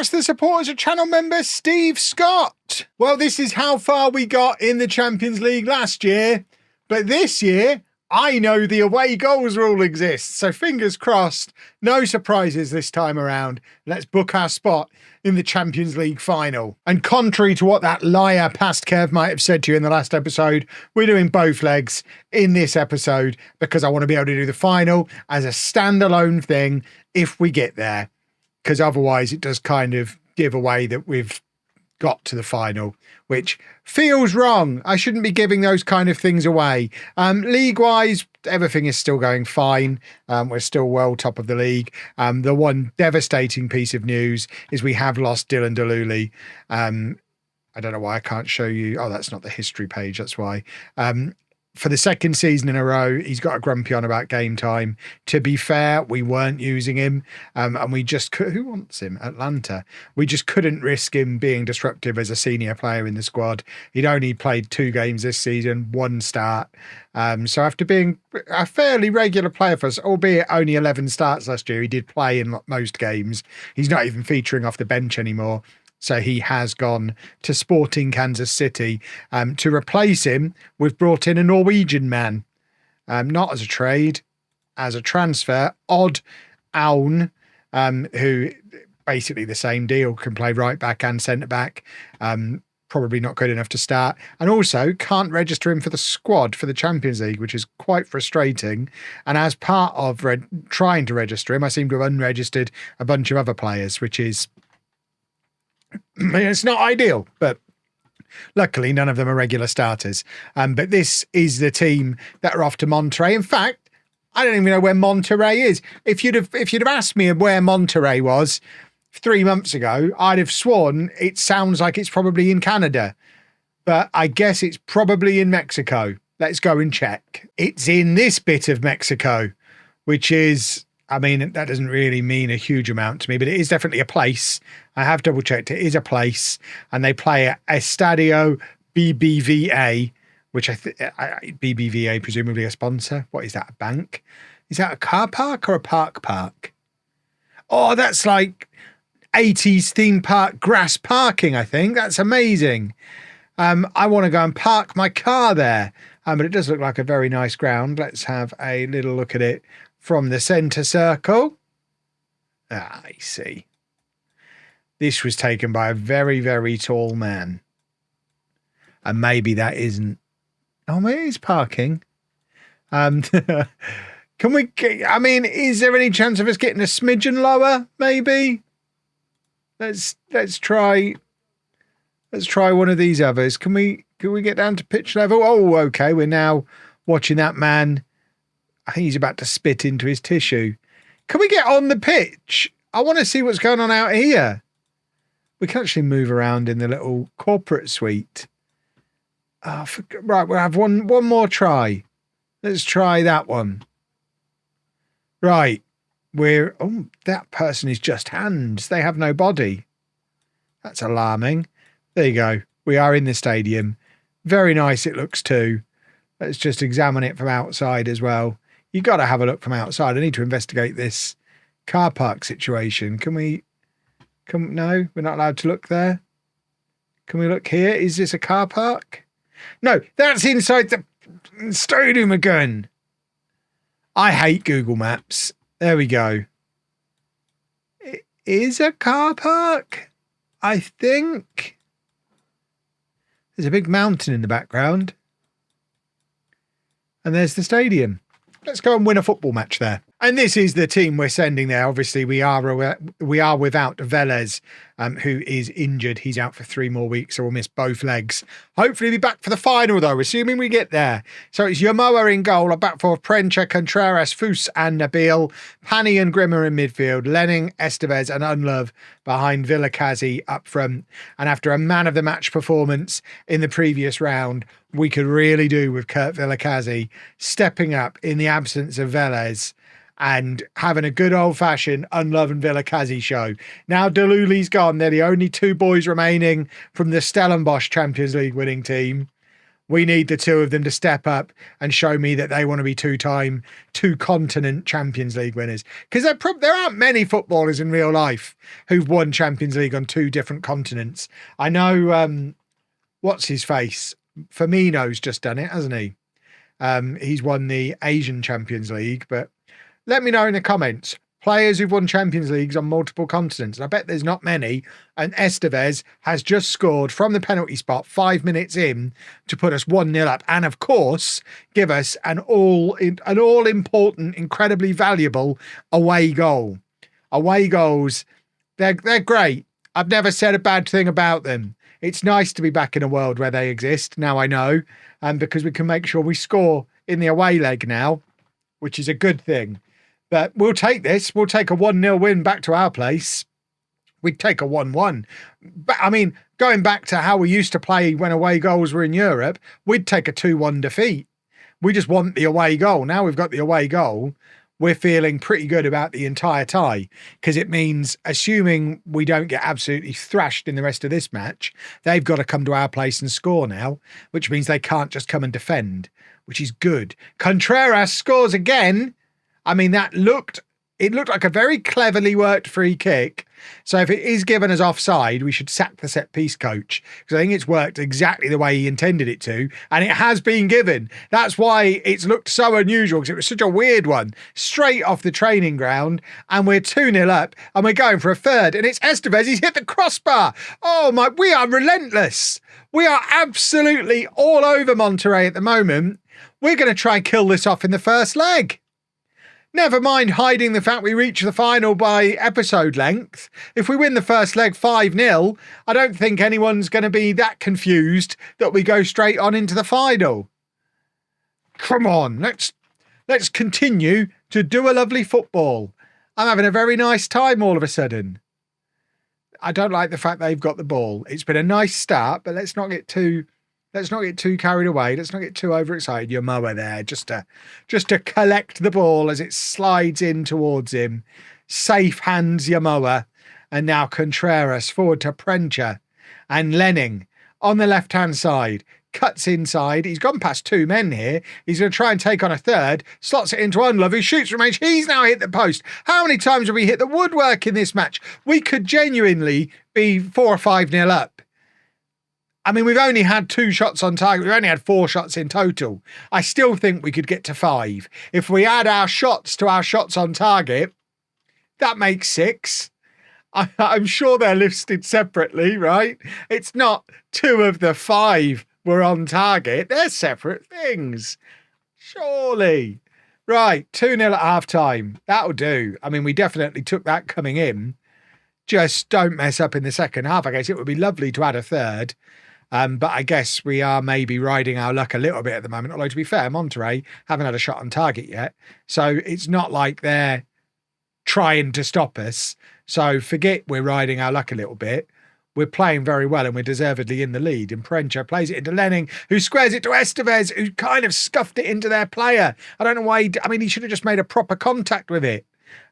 that's the supporters of channel member Steve Scott. Well, this is how far we got in the Champions League last year, but this year, I know the away goals rule exists, so fingers crossed, no surprises this time around. Let's book our spot in the Champions League final. And contrary to what that liar past Kev might have said to you in the last episode, we're doing both legs in this episode because I want to be able to do the final as a standalone thing if we get there, because otherwise it does kind of give away that we've got to the final, which feels wrong. I shouldn't be giving those kind of things away. League-wise, everything is still going fine. We're still well top of the league. The one devastating piece of news is we have lost Dylan Delulli. I don't know why I can't show you. Oh, that's not the history page. That's why. For the second season in a row, he's got a grumpy on about game time. To be fair, we weren't using him, and we just could. Who wants him? Atlanta. We just couldn't risk him being disruptive as a senior player in the squad. He'd only played 2 games this season, 1 start. So after being a fairly regular player for us, albeit only 11 starts last year, he did play in most games. He's not even featuring off the bench anymore. So he has gone to Sporting Kansas City. To replace him, we've brought in a Norwegian man, not as a trade, as a transfer, Odd Aun, who basically the same deal, can play right back and centre back. Probably not good enough to start. And also can't register him for the squad for the Champions League, which is quite frustrating. And as part of trying to register him, I seem to have unregistered a bunch of other players, which is... it's not ideal, but luckily none of them are regular starters. But this is the team that are off to Monterrey. In fact, I don't even know where Monterrey is. If you'd have asked me where Monterrey was 3 months ago, I'd have sworn it sounds like it's probably in Canada. But I guess it's probably in Mexico. Let's go and check. It's in this bit of Mexico, which is... I mean, that doesn't really mean a huge amount to me, but it is definitely a place. I have double checked. It is a place, and they play at Estadio BBVA, which BBVA, presumably a sponsor. What is that? A bank? Is that a car park or a park? Oh, that's like 80s theme park grass parking, I think. That's amazing. I want to go and park my car there. But it does look like a very nice ground. Let's have a little look at it from the centre circle. I see. This was taken by a very, very tall man. And maybe that isn't... Oh, it is parking. Can we get... I mean, is there any chance of us getting a smidgen lower, maybe? Let's try... Let's try one of these others. Can we get down to pitch level? Oh, okay. We're now watching that man... I think he's about to spit into his tissue. Can we get on the pitch? I want to see what's going on out here. We can actually move around in the little corporate suite. Right, we'll have one more try. Let's try that one. Right. Oh, that person is just hands. They have no body. That's alarming. There you go. We are in the stadium. Very nice it looks too. Let's just examine it from outside as well. You got to have a look from outside. I need to investigate this car park situation. No, we're not allowed to look there. Can we look here? Is this a car park? No, that's inside the stadium again. I hate Google Maps. There we go. It is a car park, I think. There's a big mountain in the background. And there's the stadium. Let's go and win a football match there. And this is the team we're sending there. Obviously, we are without Velez, who is injured. He's out for 3 more weeks, so we'll miss both legs. Hopefully be back for the final, though, assuming we get there. So it's Yamoa in goal, a back four of Prencha, Contreras, Fus and Nabil, Pani and Grimmer in midfield, Lenning, Estevez and Unlove behind Villakazi up front. And after a man-of-the-match performance in the previous round, we could really do with Kurt Villakazi stepping up in the absence of Velez and having a good old-fashioned Unlove and Villakazi show. Now Delulli's gone. They're the only 2 boys remaining from the Stellenbosch Champions League winning team. We need the two of them to step up and show me that they want to be two-time, two-continent Champions League winners. Because there aren't many footballers in real life who've won Champions League on two different continents. I know, what's his face? Firmino's just done it, hasn't he? He's won the Asian Champions League. But let me know in the comments. Players who've won Champions Leagues on multiple continents. And I bet there's not many. And Estevez has just scored from the penalty spot 5 minutes in to put us 1-0 up. And of course, give us an all-important, incredibly valuable away goal. Away goals, they're great. I've never said a bad thing about them. It's nice to be back in a world where they exist. Now I know. Because we can make sure we score in the away leg now, which is a good thing. But we'll take this. We'll take a 1-0 win back to our place. We'd take a 1-1. But I mean, going back to how we used to play when away goals were in Europe, we'd take a 2-1 defeat. We just want the away goal. Now we've got the away goal. We're feeling pretty good about the entire tie, because it means, assuming we don't get absolutely thrashed in the rest of this match, they've got to come to our place and score now, which means they can't just come and defend, which is good. Contreras scores again. I mean, it looked like a very cleverly worked free kick. So if it is given as offside, we should sack the set piece coach, because I think it's worked exactly the way he intended it to. And it has been given. That's why it's looked so unusual, because it was such a weird one. Straight off the training ground. And we're 2-0 up and we're going for a third. And it's Estevez. He's hit the crossbar. Oh my, we are relentless. We are absolutely all over Monterrey at the moment. We're going to try and kill this off in the first leg. Never mind hiding the fact we reach the final by episode length. If we win the first leg 5-0, I don't think anyone's going to be that confused that we go straight on into the final. Come on, let's continue to do a lovely football. I'm having a very nice time all of a sudden. I don't like the fact they've got the ball. It's been a nice start, but let's not get too carried away. Let's not get too overexcited. Your mower there, just to collect the ball as it slides in towards him. Safe hands your mower. And now Contreras forward to Prencha. And Lenning on the left-hand side. Cuts inside. He's gone past two men here. He's going to try and take on a third. Slots it into Unlove, who shoots from range. He's now hit the post. How many times have we hit the woodwork in this match? We could genuinely be 4 or 5-0 up. I mean, we've only had 2 shots on target. We've only had 4 shots in total. I still think we could get to 5. If we add our shots to our shots on target, that makes 6. I'm sure they're listed separately, right? It's not 2 of the 5 were on target. They're separate things. Surely. Right, 2-0 at half-time. That'll do. I mean, we definitely took that coming in. Just don't mess up in the second half. I guess it would be lovely to add a third. But I guess we are maybe riding our luck a little bit at the moment. Although, to be fair, Monterrey haven't had a shot on target yet. So it's not like they're trying to stop us. So forget we're riding our luck a little bit. We're playing very well and we're deservedly in the lead. And Prencha plays it into Lenning, who squares it to Estevez, who kind of scuffed it into their player. I don't know why. He should have just made a proper contact with it.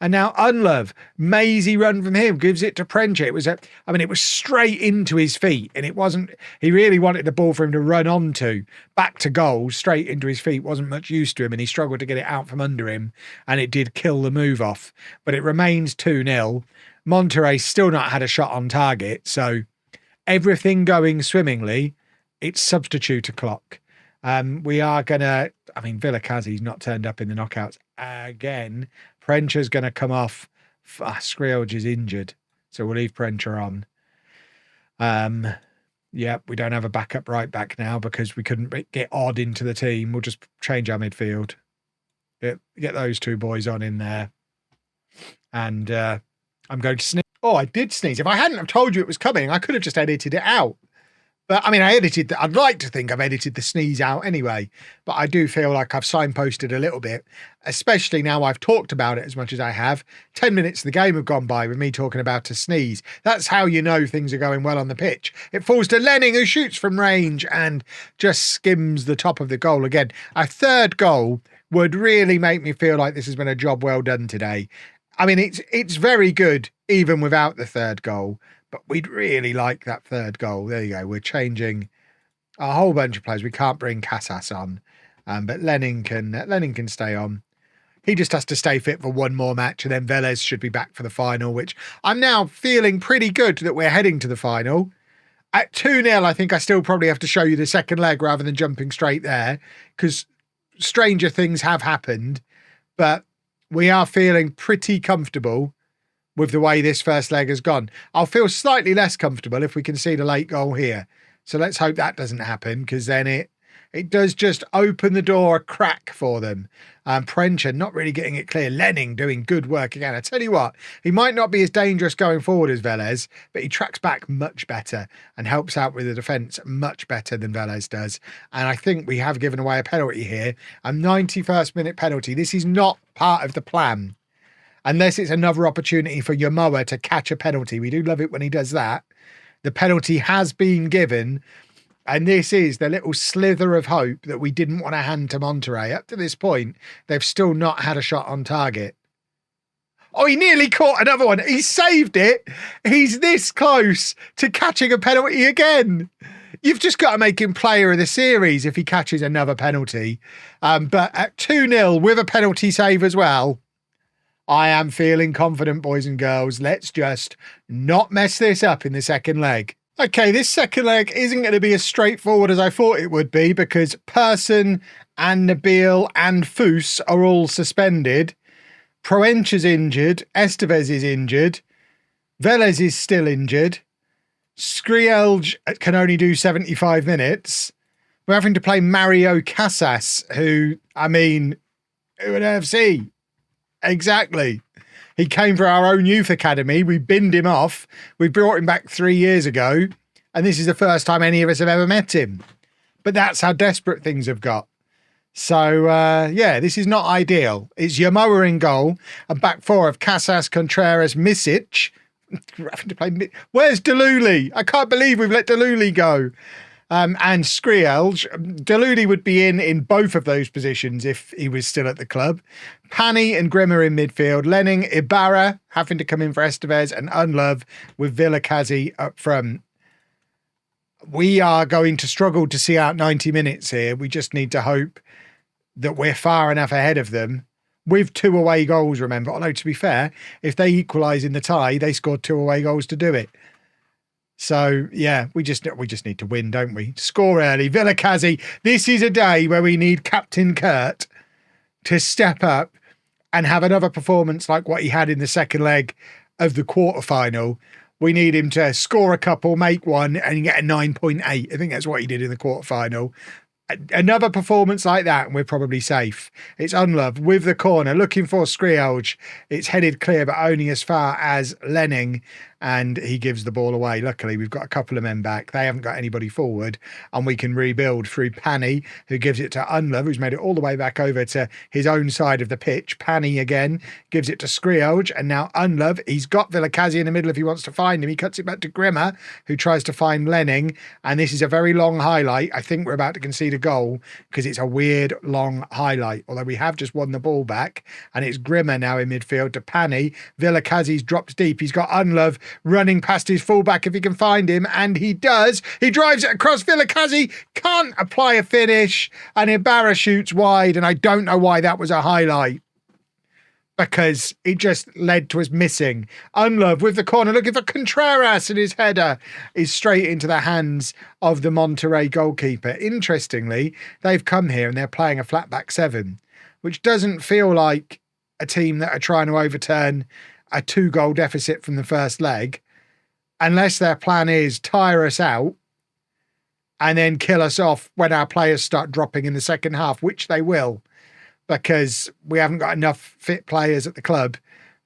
And now Unlove, mazy run from him, gives it to Prencha. It was straight into his feet, and it wasn't. He really wanted the ball for him to run onto, back to goal, straight into his feet. Wasn't much use to him, and he struggled to get it out from under him, and it did kill the move off. But it remains 2-0. Monterrey still not had a shot on target, so everything going swimmingly. It's substitute o'clock. We are gonna. Villakazi's not turned up in the knockouts again. Prencha's going to come off. Skrielj is injured, so we'll leave Prencha on. We don't have a backup right back now because we couldn't get Odd into the team. We'll just change our midfield. Get those 2 boys on in there. And I'm going to sneeze. Oh, I did sneeze. If I hadn't have told you it was coming, I could have just edited it out. But I'd like to think I've edited the sneeze out anyway, but I do feel like I've signposted a little bit, especially now I've talked about it as much as I have. 10 minutes of the game have gone by with me talking about a sneeze. That's how you know things are going well on the pitch. It falls to Lenning, who shoots from range and just skims the top of the goal again. A third goal would really make me feel like this has been a job well done today. It's very good even without the third goal. But we'd really like that third goal. There you go. We're changing a whole bunch of players. We can't bring Casas on, but Lennon can stay on. He just has to stay fit for one more match, and then Velez should be back for the final, which I'm now feeling pretty good that we're heading to the final. At 2-0, I think I still probably have to show you the second leg rather than jumping straight there, because stranger things have happened, but we are feeling pretty comfortable with the way this first leg has gone. I'll feel slightly less comfortable if we concede a late goal here. So let's hope that doesn't happen, because then it does just open the door a crack for them. Prencher not really getting it clear. Lenning doing good work again. I tell you what, he might not be as dangerous going forward as Velez, but he tracks back much better and helps out with the defence much better than Velez does. And I think we have given away a penalty here. A 91st minute penalty. This is not part of the plan. Unless it's another opportunity for Yamoa to catch a penalty. We do love it when he does that. The penalty has been given. And this is the little slither of hope that we didn't want to hand to Monterrey. Up to this point, they've still not had a shot on target. Oh, he nearly caught another one. He saved it. He's this close to catching a penalty again. You've just got to make him player of the series if he catches another penalty. But at 2-0 with a penalty save as well, I am feeling confident, boys and girls. Let's just not mess this up in the second leg. Okay, this second leg isn't going to be as straightforward as I thought it would be, because Persson and Nabil and Fus are all suspended. Proencha's injured. Estevez is injured. Velez is still injured. Skrielj can only do 75 minutes. We're having to play Mario Casas, who an FC. Exactly. He came for our own youth academy. We binned him off. We brought him back 3 years ago. And this is the first time any of us have ever met him. But that's how desperate things have got. So, yeah, this is not ideal. It's Yamoa in goal. A back four of Casas, Contreras, Misic. Where's Deluli? I can't believe we've let Deluli go. And Skrielj. Deluli would be in both of those positions if he was still at the club. Pani and Grimmer in midfield. Lenning, Ibarra having to come in for Estevez, and Unlove with Villakazi up front. We are going to struggle to see out 90 minutes here. We just need to hope that we're far enough ahead of them. With 2 away goals, remember. Although, to be fair, if they equalise in the tie, they scored 2 away goals to do it. So, yeah, we just need to win, don't we? Score early. Villakazi, this is a day where we need Captain Kurt to step up and have another performance like what he had in the second leg of the quarterfinal. We need him to score a couple, make one, and get a 9.8. I think that's what he did in the quarterfinal. Another performance like that, and we're probably safe. It's Unlove with the corner, looking for Skrielj. It's headed clear, but only as far as Lenning, and he gives the ball away. Luckily, we've got a couple of men back. They haven't got anybody forward, and we can rebuild through Pani, who gives it to Unlove, who's made it all the way back over to his own side of the pitch. Pani again gives it to Skrielj, and now Unlove. He's got Villakazi in the middle if he wants to find him. He cuts it back to Grimmer, who tries to find Lenning, and this is a very long highlight. I think we're about to concede a goal because it's a weird long highlight, although we have just won the ball back, and it's Grimmer now in midfield to Pani. Villakazi's dropped deep. He's got Unlove running past his fullback if he can find him, and he does. He drives it across. Villakazi can't apply a finish, and Ibarra shoots wide, and I don't know why that was a highlight, because it just led to us missing. Unlove with the corner, looking for Contreras, and his header is straight into the hands of the Monterrey goalkeeper. Interestingly, they've come here and they're playing a flat back 7, which doesn't feel like a team that are trying to overturn a 2-goal deficit from the first leg, unless their plan is tire us out and then kill us off when our players start dropping in the second half, which they will, because we haven't got enough fit players at the club,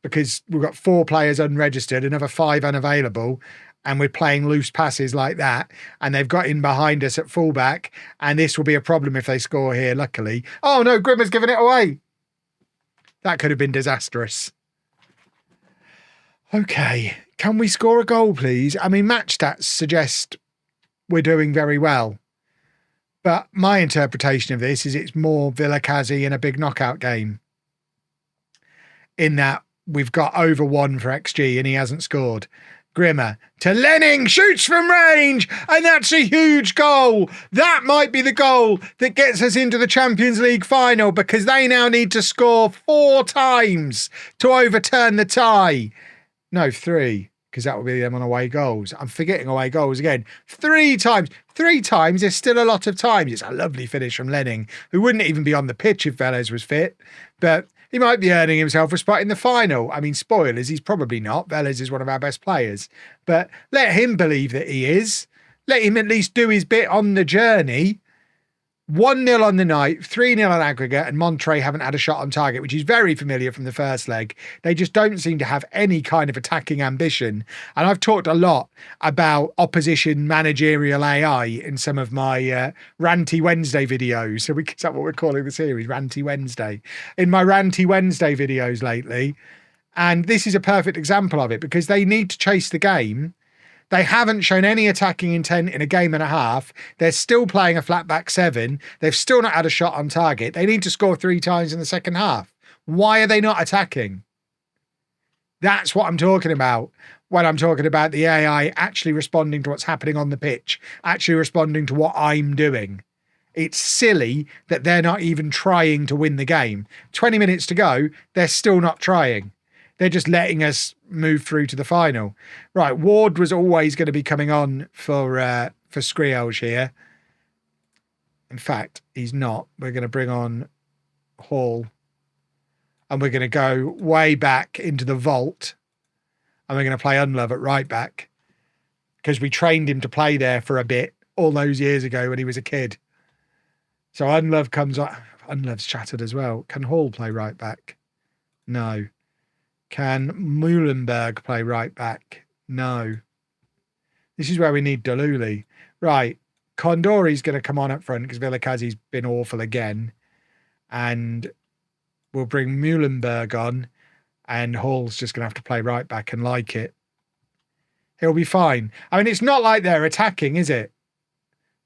because we've got 4 players unregistered, another 5 unavailable, and we're playing loose passes like that, and they've got in behind us at fullback, and this will be a problem if they score here, luckily. Oh no, Grimmer's given it away. That could have been disastrous. Okay, can we score a goal, please? I mean, match stats suggest we're doing very well, but my interpretation of this is it's more Villakazi in a big knockout game, in that we've got over 1 for XG and he hasn't scored. Grimmer to Lenning, shoots from range, and that's a huge goal. That might be the goal that gets us into the Champions League final, because they now need to score 4 times to overturn the tie. No, 3, because that will be them on away goals. I'm forgetting away goals again. 3 times. 3 times is still a lot of times. It's a lovely finish from Lenning, who wouldn't even be on the pitch if Velez was fit, but he might be earning himself a spot in the final. I mean, spoilers, he's probably not. Velez is one of our best players. But let him believe that he is. Let him at least do his bit on the journey. 1-0 on the night, 3-0 on aggregate, and Monterrey haven't had a shot on target, which is very familiar from the first leg. They just don't seem to have any kind of attacking ambition. And I've talked a lot about opposition managerial AI in some of my Ranty Wednesday videos. So is that what we're calling the series, Ranty Wednesday? In my Ranty Wednesday videos lately. And this is a perfect example of it, because they need to chase the game. They haven't shown any attacking intent in a game and a half. They're still playing a flat back 7. They've still not had a shot on target. They need to score 3 times in the second half. Why are they not attacking? That's what I'm talking about when I'm talking about the AI actually responding to what's happening on the pitch, actually responding to what I'm doing. It's silly that they're not even trying to win the game. 20 minutes to go, they're still not trying. They're just letting us move through to the final. Right, Ward was always going to be coming on for Skrielj here. In fact, he's not. We're going to bring on Hall. And we're going to go way back into the vault. And we're going to play Unlove at right back. Because we trained him to play there for a bit all those years ago when he was a kid. So Unlove comes on. Unlove's chattered as well. Can Hall play right back? No. Can Muhlenberg play right back? No. This is where we need Deluli. Right. Condori's going to come on up front because Vilakazi's been awful again. And we'll bring Muhlenberg on. And Hall's just going to have to play right back and like it. He'll be fine. I mean, it's not like they're attacking, is it?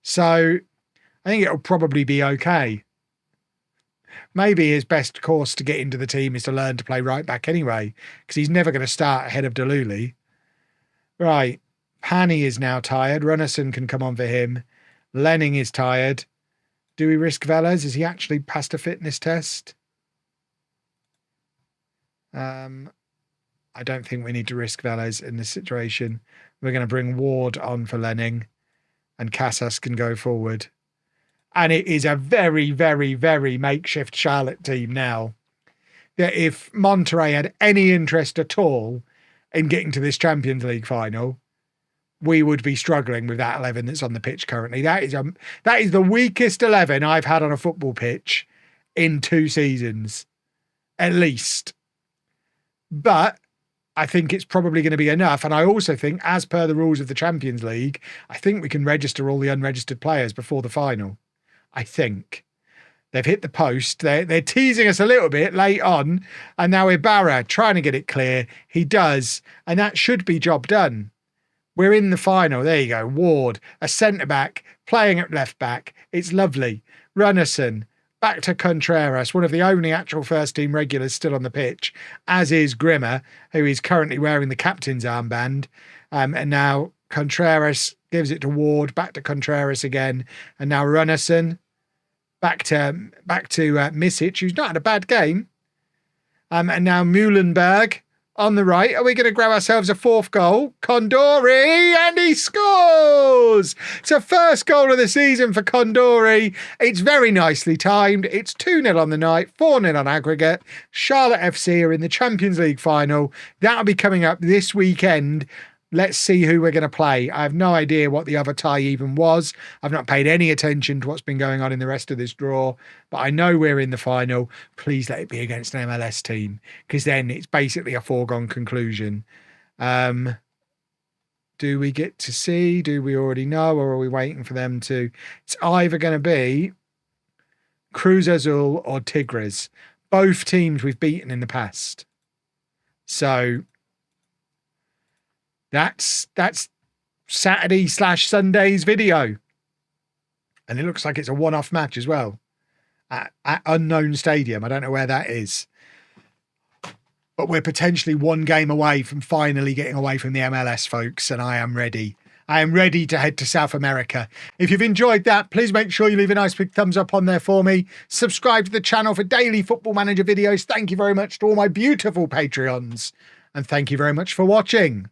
So I think it'll probably be okay. Maybe his best course to get into the team is to learn to play right back anyway, because he's never going to start ahead of Deluli. Right. Pani is now tired. Runnison can come on for him. Lenning is tired. Do we risk Velez? Is he actually passed a fitness test? I don't think we need to risk Velez in this situation. We're going to bring Ward on for Lenning, and Casas can go forward. And it is a very, very, very makeshift Charlotte team now. That if Monterrey had any interest at all in getting to this Champions League final, we would be struggling with that 11 that's on the pitch currently. That is the weakest 11 I've had on a football pitch in 2 seasons, at least. But I think it's probably going to be enough. And I also think, as per the rules of the Champions League, I think we can register all the unregistered players before the final. I think. They've hit the post. They're teasing us a little bit late on. And now Ibarra trying to get it clear. He does. And that should be job done. We're in the final. There you go. Ward, a centre-back, playing at left-back. It's lovely. Runnison, back to Contreras, one of the only actual first-team regulars still on the pitch, as is Grimmer, who is currently wearing the captain's armband. And now Contreras gives it to Ward, back to Contreras again. And now Runnison, back to Misic, who's not had a bad game. And now Muhlenberg on the right. Are we going to grab ourselves a 4th goal? Condori, and he scores! It's a first goal of the season for Condori. It's very nicely timed. It's 2-0 on the night, 4-0 on aggregate. Charlotte FC are in the Champions League final. That'll be coming up this weekend. Let's see who we're going to play. I have no idea what the other tie even was. I've not paid any attention to what's been going on in the rest of this draw, but I know we're in the final. Please let it be against an MLS team, because then it's basically a foregone conclusion. Do we get to see? Do we already know, or are we waiting for them to? It's either going to be Cruz Azul or Tigres. Both teams we've beaten in the past. So that's Saturday/Sunday's video. And it looks like it's a one-off match as well. At unknown stadium. I don't know where that is. but we're potentially one game away from finally getting away from the MLS, folks, and I am ready. I am ready to head to South America. If you've enjoyed that, please make sure you leave a nice big thumbs up on there for me. Subscribe to the channel for daily Football Manager videos. Thank you very much to all my beautiful Patreons. And thank you very much for watching.